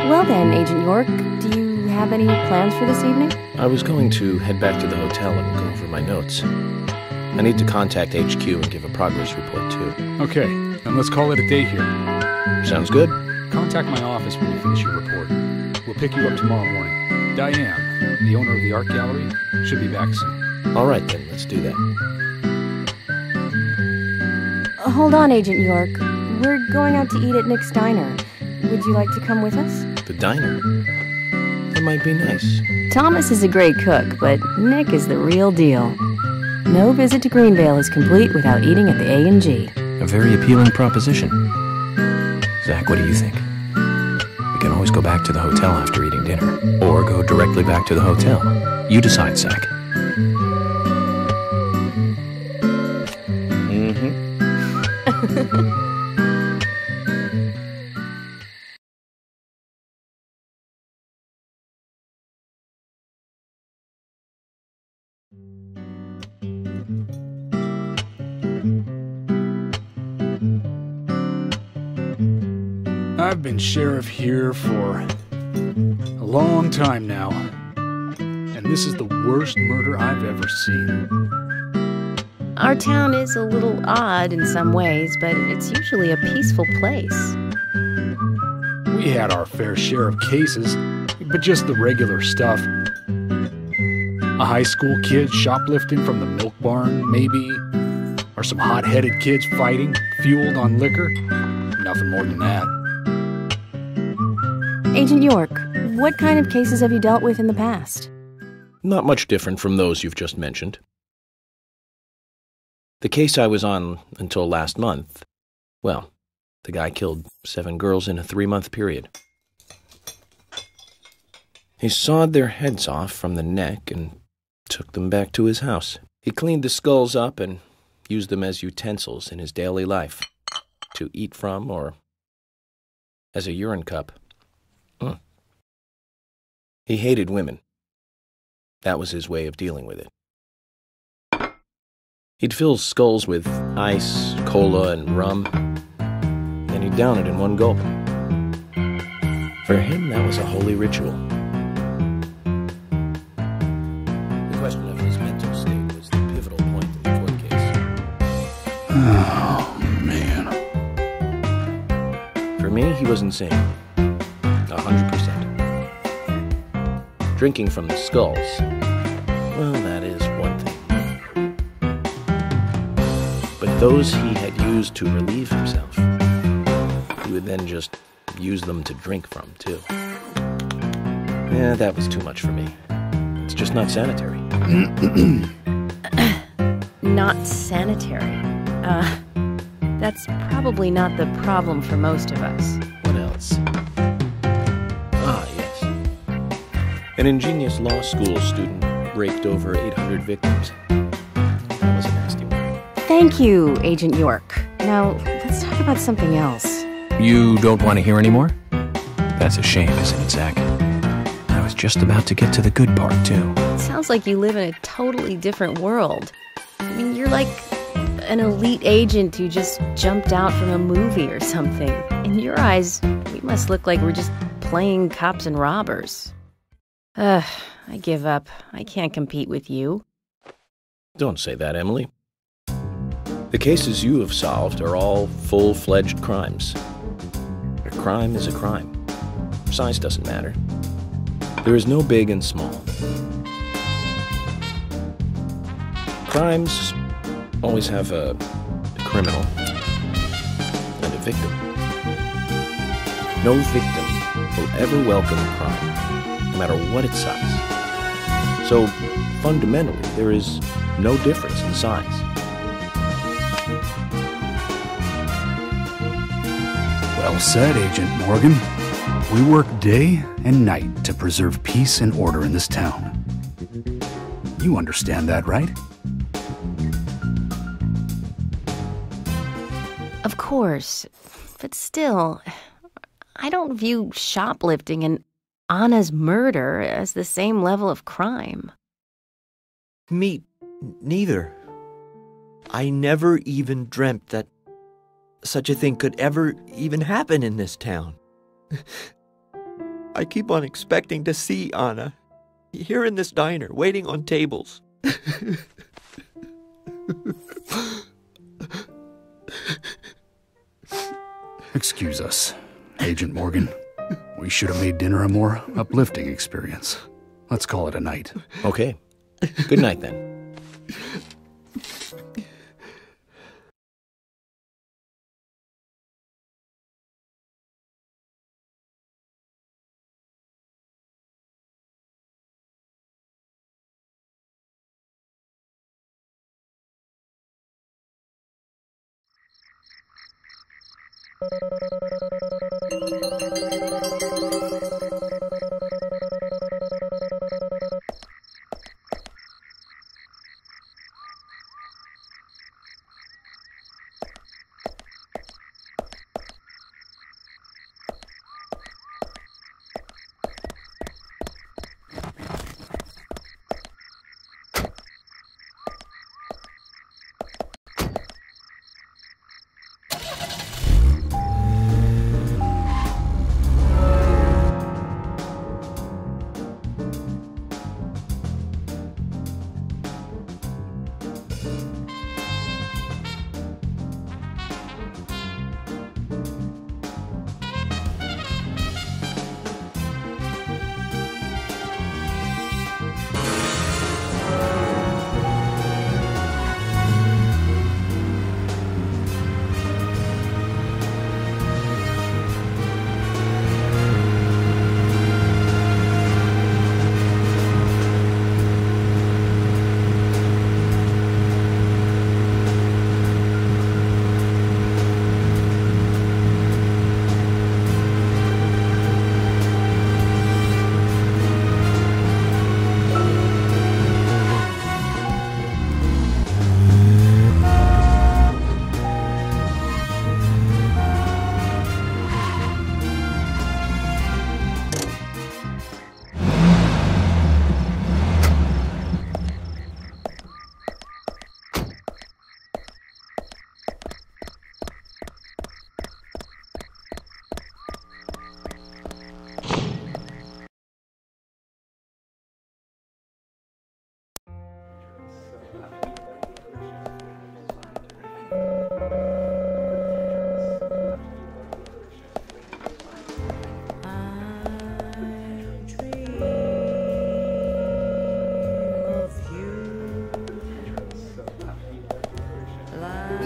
Well then, Agent York, do you have any plans for this evening? I was going to head back to the hotel and go over my notes. I need to contact HQ and give a progress report, too. Okay, then let's call it a day here. Sounds good. Contact my office when you finish your report. We'll pick you up tomorrow morning. Diane, the owner of the art gallery, should be back soon. All right, then. Let's do that. Hold on, Agent York. We're going out to eat at Nick's Diner. Would you like to come with us? The diner? That might be nice. Thomas is a great cook, but Nick is the real deal. No visit to Greenvale is complete without eating at the A&G. A very appealing proposition. Zach, what do you think? We can always go back to the hotel after eating dinner, or go directly back to the hotel. You decide, Zach. I've been sheriff here for a long time now, and this is the worst murder I've ever seen. Our town is a little odd in some ways, but it's usually a peaceful place. We had our fair share of cases, but just the regular stuff. A high school kid shoplifting from the milk barn, maybe, or some hot-headed kids fighting, fueled on liquor. Nothing more than that. Agent York, what kind of cases have you dealt with in the past? Not much different from those you've just mentioned. The case I was on until last month, well, the guy killed 7 girls in a 3-month period. He sawed their heads off from the neck and took them back to his house. He cleaned the skulls up and used them as utensils in his daily life, to eat from or as a urine cup. He hated women. That was his way of dealing with it. He'd fill skulls with ice, cola, and rum, and he'd down it in one gulp. For him, that was a holy ritual. The question of his mental state was the pivotal point in the court case. Oh, man. For me, he was insane. 100%. Drinking from the skulls, well, that is one thing. But those he had used to relieve himself, he would then just use them to drink from, too. Yeah, that was too much for me. It's just not sanitary. Not sanitary. That's probably not the problem for most of us. What else? An ingenious law school student raped over 800 victims. That was a nasty one. Thank you, Agent York. Now, let's talk about something else. You don't want to hear anymore? That's a shame, isn't it, Zach? I was just about to get to the good part, too. It sounds like you live in a totally different world. I mean, you're like an elite agent who just jumped out from a movie or something. In your eyes, we must look like we're just playing cops and robbers. I give up. I can't compete with you. Don't say that, Emily. The cases you have solved are all full-fledged crimes. A crime is a crime. Size doesn't matter. There is no big and small. Crimes always have a criminal and a victim. No victim will ever welcome a crime, no matter what its size. So, fundamentally, there is no difference in size. Well said, Agent Morgan. We work day and night to preserve peace and order in this town. You understand that, right? Of course, but still, I don't view shoplifting and Anna's murder as the same level of crime. Me neither. I never even dreamt that such a thing could ever even happen in this town. I keep on expecting to see Anna. Here in this diner, waiting on tables. Excuse us, Agent Morgan. We should have made dinner a more uplifting experience. Let's call it a night. Okay. Good night, then.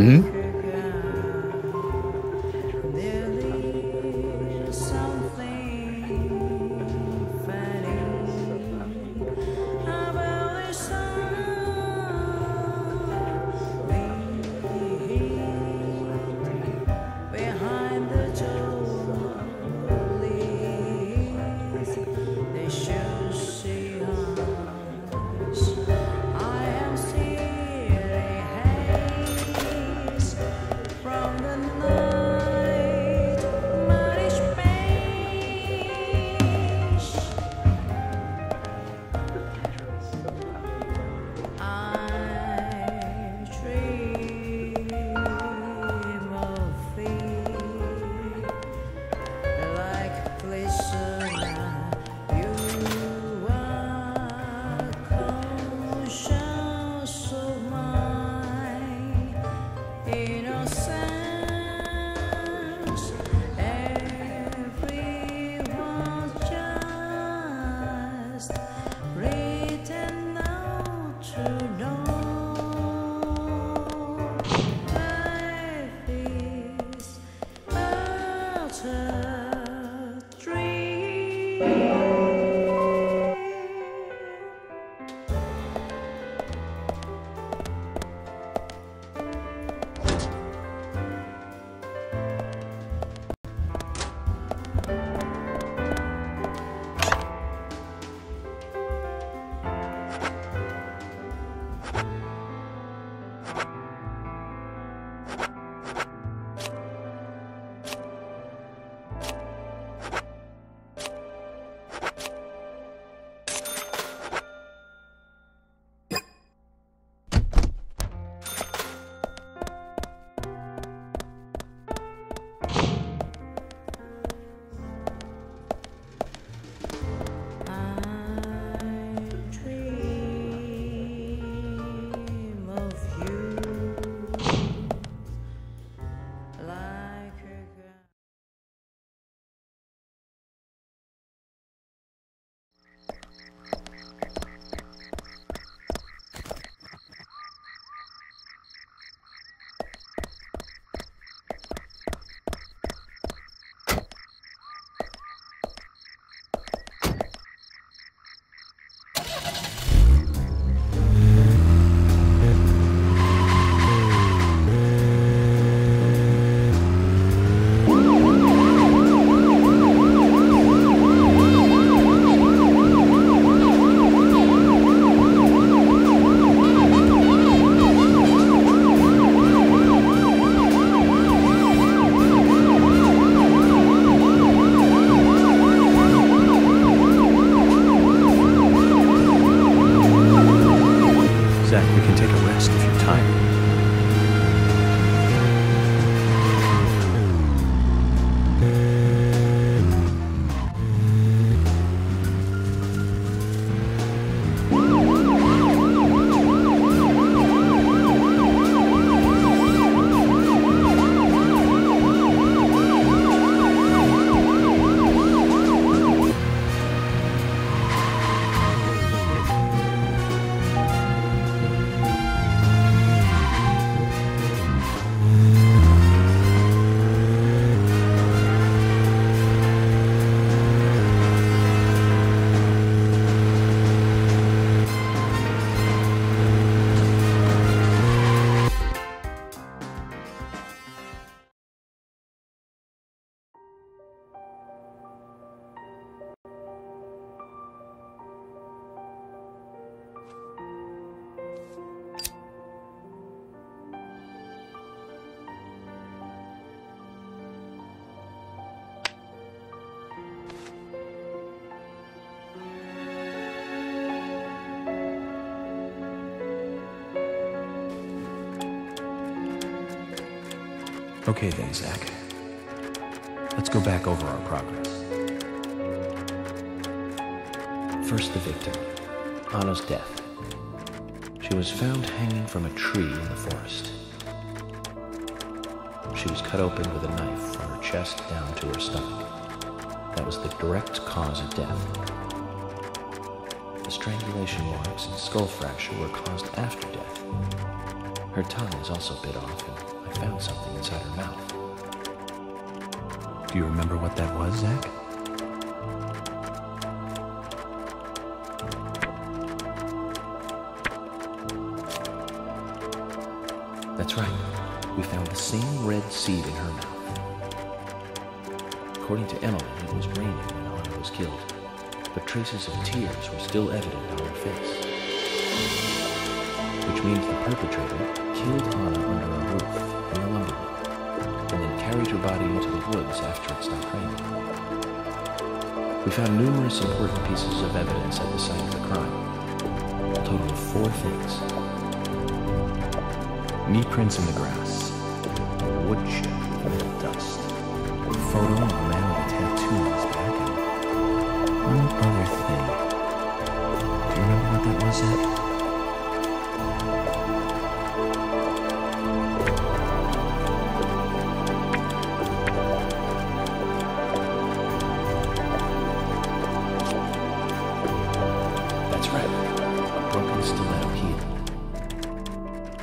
Hmm? Okay then, Zach. Let's go back over our progress. First, the victim, Anna's death. She was found hanging from a tree in the forest. She was cut open with a knife from her chest down to her stomach. That was the direct cause of death. The strangulation marks and skull fracture were caused after death. Her tongue was also bit off, and I found something inside her mouth. Do you remember what that was, Zach? That's right. We found the same red seed in her mouth. According to Emily, it was raining when Anna was killed, but traces of tears were still evident on her face. Which means the perpetrator killed Anna under a roof in the lumber room, and then carried her body into the woods after it stopped raining. We found numerous important pieces of evidence at the site of the crime. A total of 4 things. Knee prints in the grass, a wood chip with little dust, a photo of a man with a tattoo on his back, and one other thing. Do you remember what that was, Zach? That's right, a broken stiletto heel.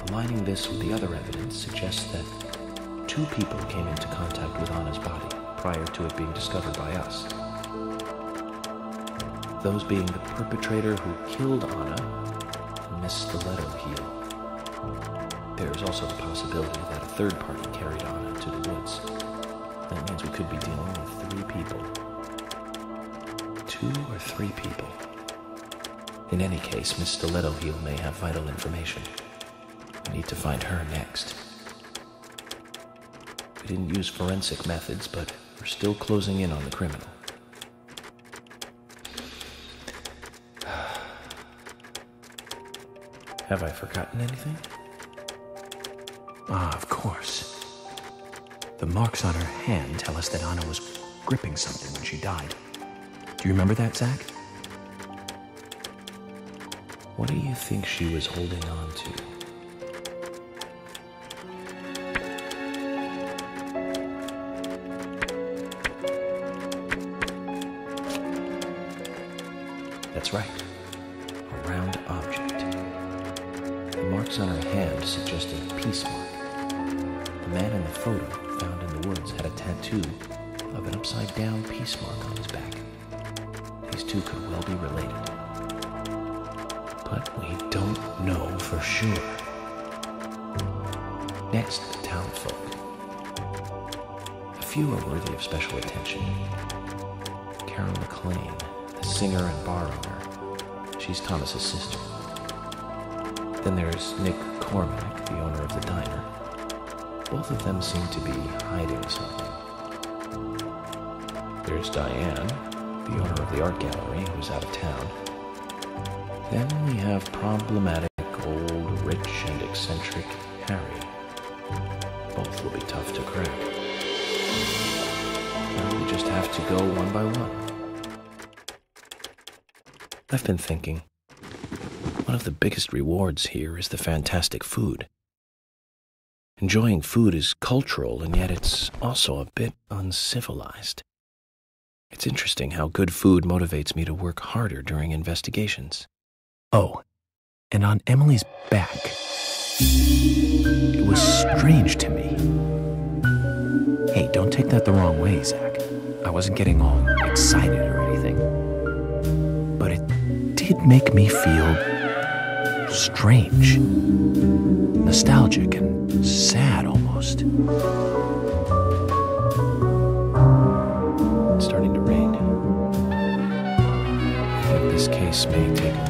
Aligning this with the other evidence suggests that 2 people came into contact with Anna's body prior to it being discovered by us. Those being the perpetrator who killed Anna and Miss Stiletto Heel. There is also the possibility that a third party carried Anna to the woods. That means we could be dealing with 3 people. 2 or 3 people. In any case, Miss Stiletto Heel may have vital information. We need to find her next. We didn't use forensic methods, but we're still closing in on the criminal. Have I forgotten anything? Ah, of course. The marks on her hand tell us that Anna was gripping something when she died. Do you remember that, Zach? What do you think she was holding on to? That's right, a round object. The marks on her hand suggested a peace mark. The man in the photo found in the woods had a tattoo of an upside-down peace mark on his back. These 2 could well be related. But we don't know for sure. Next, the townfolk. A few are worthy of special attention. Carol McLean, the singer and bar owner. She's Thomas's sister. Then there's Nick Cormack, the owner of the diner. Both of them seem to be hiding something. There's Diane, the owner of the art gallery, who's out of town. Then we have problematic, old, rich, and eccentric Harry. Both will be tough to crack. Now we just have to go one by one. I've been thinking, one of the biggest rewards here is the fantastic food. Enjoying food is cultural, and yet it's also a bit uncivilized. It's interesting how good food motivates me to work harder during investigations. Oh, and on Emily's back, it was strange to me. Hey, don't take that the wrong way, Zach. I wasn't getting all excited or anything. But it did make me feel strange, nostalgic, and sad almost. It's starting to rain. I think this case may take a while.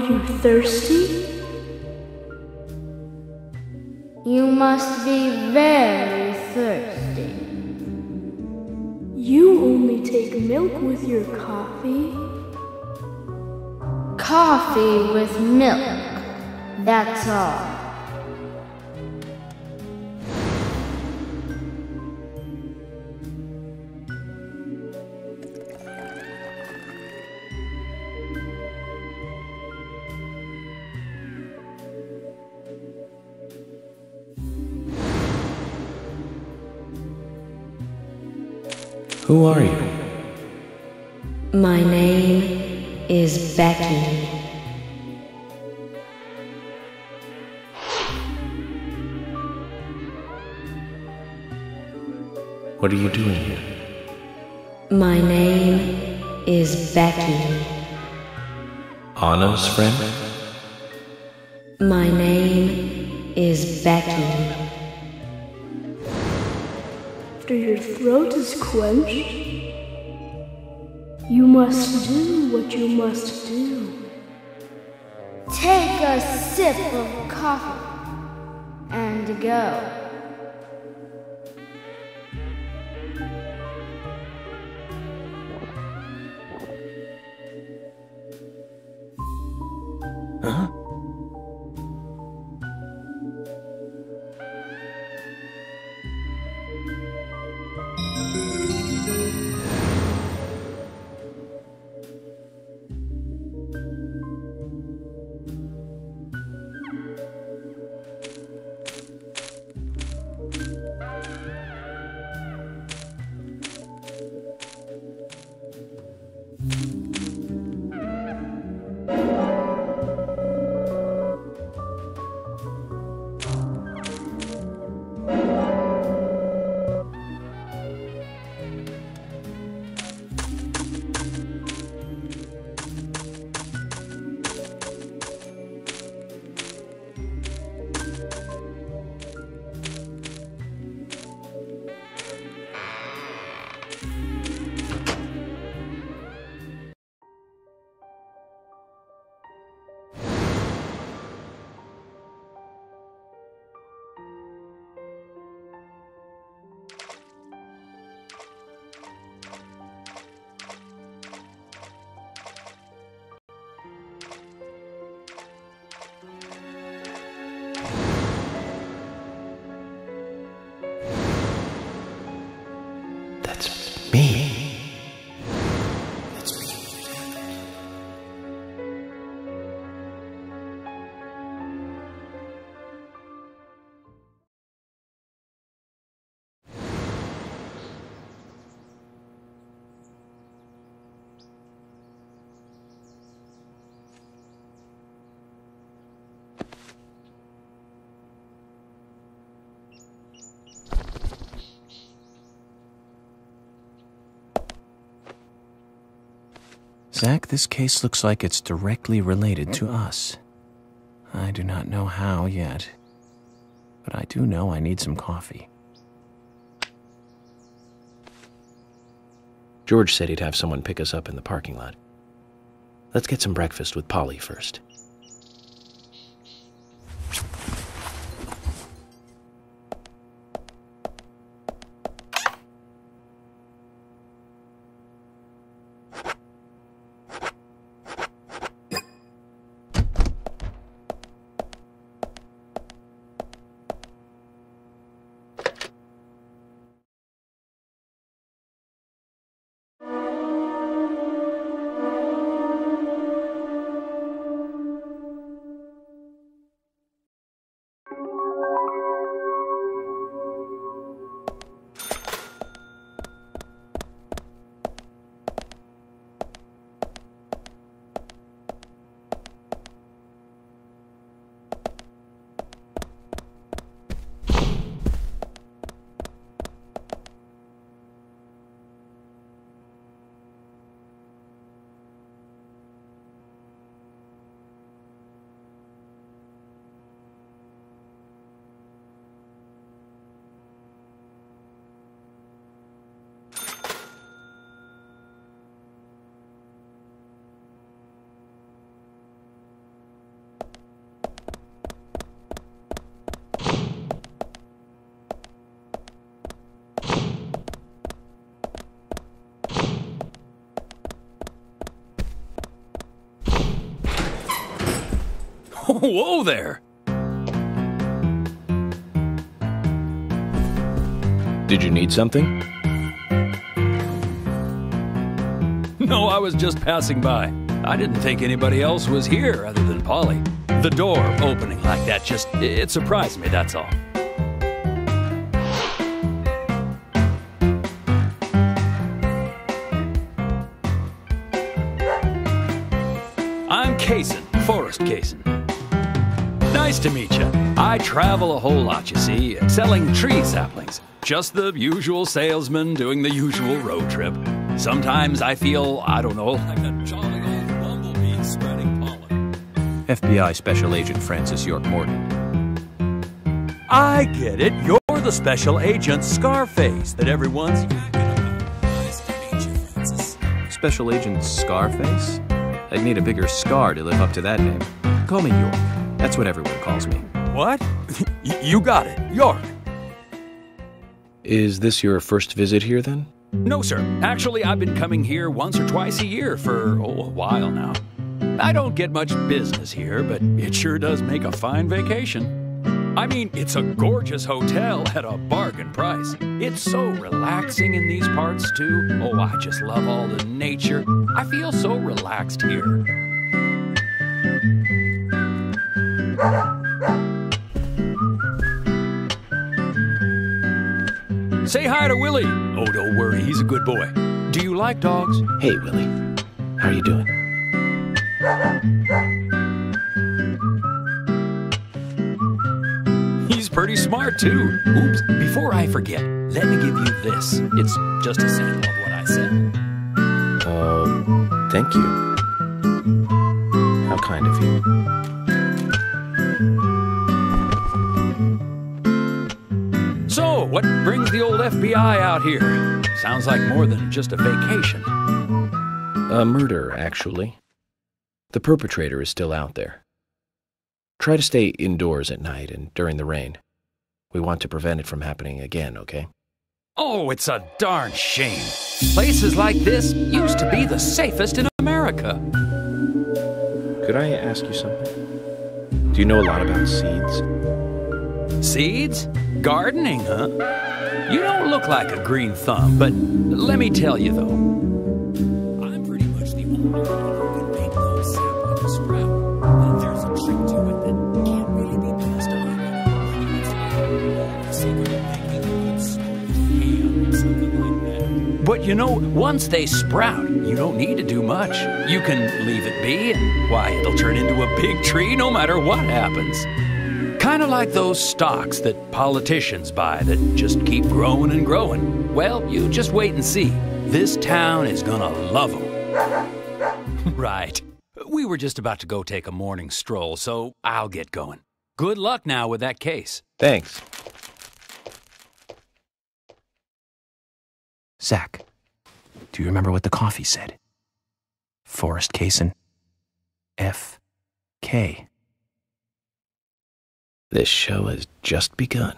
you thirsty? You must be very thirsty. You only take milk with your coffee? Coffee with milk, that's all. Who are you? My name is Becky. What are you doing here? My name is Becky. Anna's friend? My name is Becky. After your throat is quenched, you must do what you must do. Take a sip of coffee and go. Huh? That's me. Zach, this case looks like it's directly related to us. I do not know how yet, but I do know I need some coffee. George said he'd have someone pick us up in the parking lot. Let's get some breakfast with Polly first. Whoa there! Did you need something? No, I was just passing by. I didn't think anybody else was here other than Polly. The door opening like that it surprised me, that's all. I'm Kaysen, Forrest Kaysen. Nice to meet you. I travel a whole lot, you see, selling tree saplings. Just the usual salesman doing the usual road trip. Sometimes I feel, I don't know, like a jolly old bumblebee spreading pollen. FBI Special Agent Francis York Morgan. I get it. You're the Special Agent Scarface that everyone's yakking about. Nice to meet you, Francis. Special Agent Scarface? I'd need a bigger scar to live up to that name. Call me York. That's what everyone calls me. What? You got it. York. Is this your first visit here, then? No, sir. Actually, I've been coming here once or twice a year for, a while now. I don't get much business here, but it sure does make a fine vacation. I mean, it's a gorgeous hotel at a bargain price. It's so relaxing in these parts, too. Oh, I just love all the nature. I feel so relaxed here. Say hi to Willie. Oh, don't worry, he's a good boy. Do you like dogs? Hey, Willie. How are you doing? He's pretty smart, too. Oops, before I forget, let me give you this. It's just a sample of what I said. Thank you. How kind of you. So, what brings the old FBI out here? Sounds like more than just a vacation. A murder, actually. The perpetrator is still out there. Try to stay indoors at night and during the rain. We want to prevent it from happening again, okay? Oh, it's a darn shame. Places like this used to be the safest in America. Could I ask you something? Do you know a lot about seeds? Seeds? Gardening, huh? You don't look like a green thumb, but let me tell you, though. I'm pretty much the only one who can make those saplings sprout. And there's a trick to it that can't really be passed on. The secret of making a good smoked ham or something like that. But you know, once they sprout, you don't need to do much. You can leave it be, and why, it'll turn into a big tree no matter what happens. Kind of like those stocks that politicians buy that just keep growing and growing. Well, you just wait and see. This town is gonna love them. Right. We were just about to go take a morning stroll, so I'll get going. Good luck now with that case. Thanks. Zach, do you remember what the coffee said? Forrest Kaysen. F.K. This show has just begun.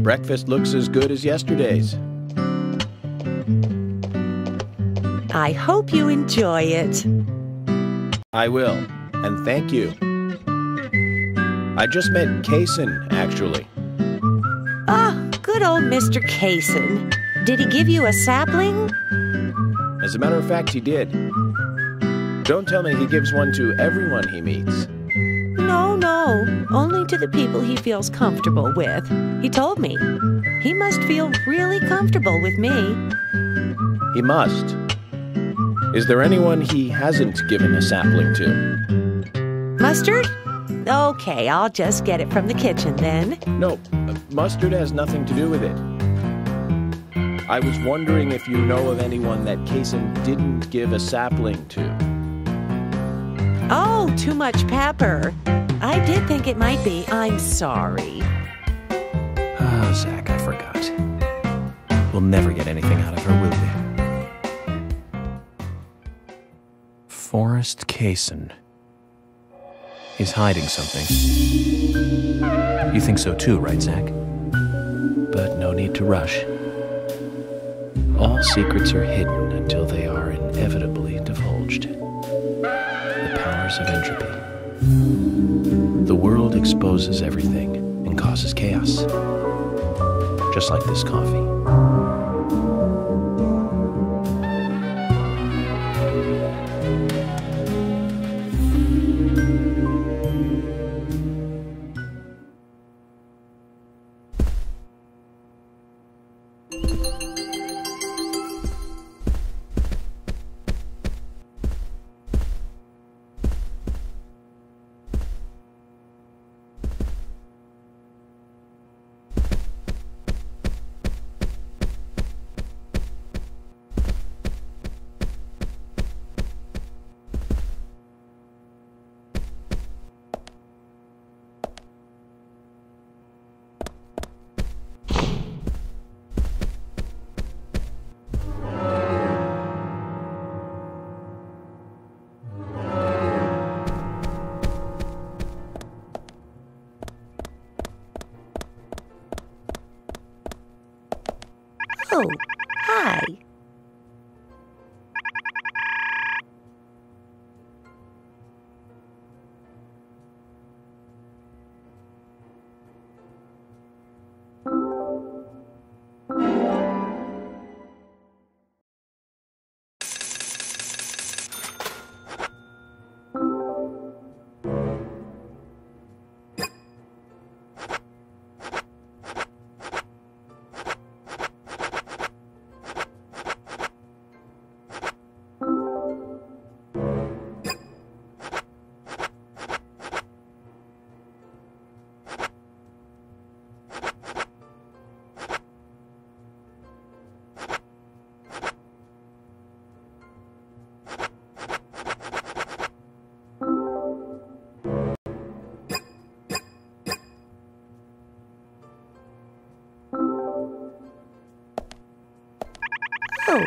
Breakfast looks as good as yesterday's. I hope you enjoy it. I will, and thank you. I just met Kaysen, actually. Ah, good old Mr. Kaysen. Did he give you a sapling? As a matter of fact, he did. Don't tell me he gives one to everyone he meets. No, only to the people he feels comfortable with. He told me. He must feel really comfortable with me. He must. Is there anyone he hasn't given a sapling to? Mustard? Okay, I'll just get it from the kitchen then. No, mustard has nothing to do with it. I was wondering if you know of anyone that Kaysen didn't give a sapling to. Oh, too much pepper. I did think it might be. I'm sorry. Ah, forgot. We'll never get anything out of her, will we? Forrest Kaysen. He's hiding something. You think so too, right, Zach? But no need to rush. All secrets are hidden until they are inevitably divulged. The powers of entropy. The world exposes everything and causes chaos. Just like this coffee. Oh, hi. Oh,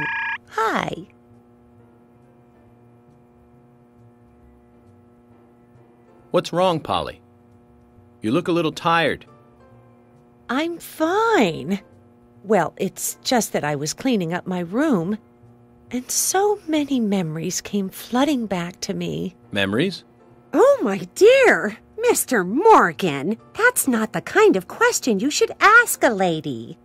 hi. What's wrong, Polly? You look a little tired. I'm fine. Well, it's just that I was cleaning up my room, and so many memories came flooding back to me. Memories? Oh, my dear, Mr. Morgan, that's not the kind of question you should ask a lady.